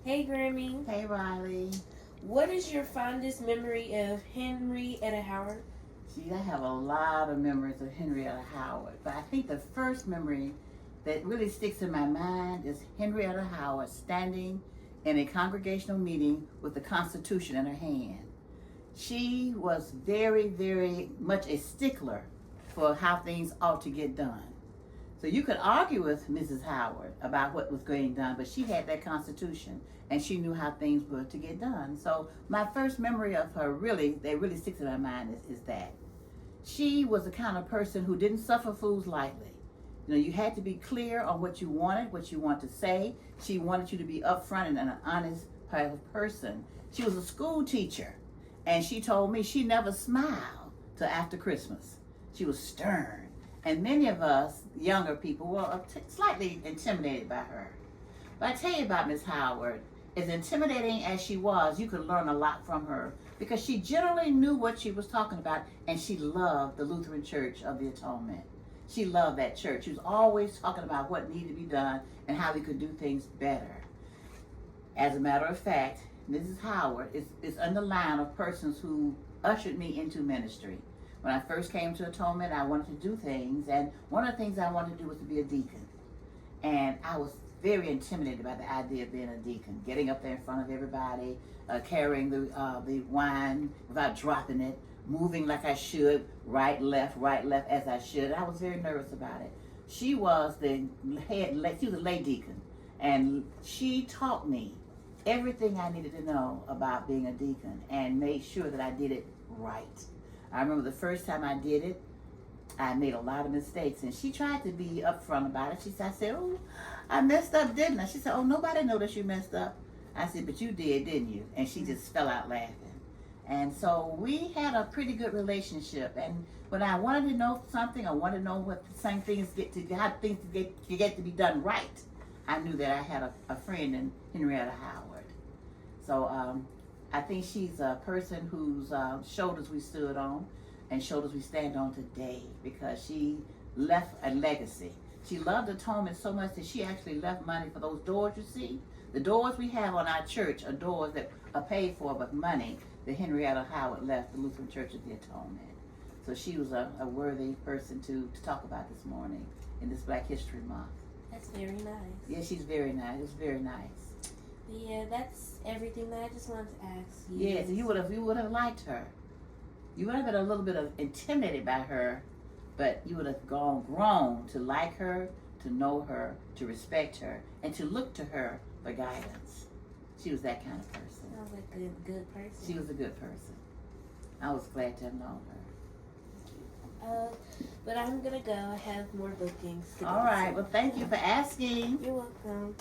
Hey, Grammy. Hey, Riley. What is your fondest memory of Henrietta Howard? Gee, I have a lot of memories of Henrietta Howard, but I think the first memory that really sticks in my mind is Henrietta Howard standing in a congregational meeting with the Constitution in her hand. She was very, very much a stickler for how things ought to get done. So you could argue with Mrs. Howard about what was getting done, but she had that Constitution and she knew how things were to get done. So my first memory of her that really sticks in my mind is that. She was the kind of person who didn't suffer fools lightly. You know, you had to be clear on what you want to say. She wanted you to be upfront and an honest type of person. She was a school teacher, and she told me she never smiled till after Christmas. She was stern, and many of us younger people were slightly intimidated by her. But I tell you about Miss Howard, as intimidating as she was, you could learn a lot from her because she generally knew what she was talking about, and she loved the Lutheran Church of the Atonement. She loved that church. She was always talking about what needed to be done and how we could do things better. As a matter of fact, Mrs. Howard is in the line of persons who ushered me into ministry. When I first came to Atonement, I wanted to do things, and one of the things I wanted to do was to be a deacon. And I was very intimidated by the idea of being a deacon, getting up there in front of everybody, carrying the wine without dropping it, moving like I should, right, left, as I should. I was very nervous about it. She was she was a lay deacon, and she taught me everything I needed to know about being a deacon and made sure that I did it right. I remember the first time I did it, I made a lot of mistakes, and she tried to be upfront about it. I said, oh, I messed up, didn't I? She said, oh, nobody noticed you messed up. I said, but you did, didn't you? And she just fell out laughing. And so we had a pretty good relationship. And when I wanted to know something, I wanted to know what the same things how things get to be done right, I knew that I had a friend in Henrietta Howard. So I think she's a person whose shoulders we stood on and shoulders we stand on today because she left a legacy. She loved Atonement so much that she actually left money for those doors you see. The doors we have on our church are doors that are paid for with money that Henrietta Howard left the Lutheran Church of the Atonement. So she was a worthy person to talk about this morning in this Black History Month. That's very nice. Yeah, she's very nice. It's very nice. Yeah, that's everything that I just wanted to ask you. Yes, you would have liked her. You would have been a little bit intimidated by her, but you would have grown to like her, to know her, to respect her, and to look to her for guidance. She was that kind of person. Sounds like a good person. She was a good person. I was glad to have known her. But I'm gonna go. I have more bookings to All right. Well, thank you for asking. You're welcome.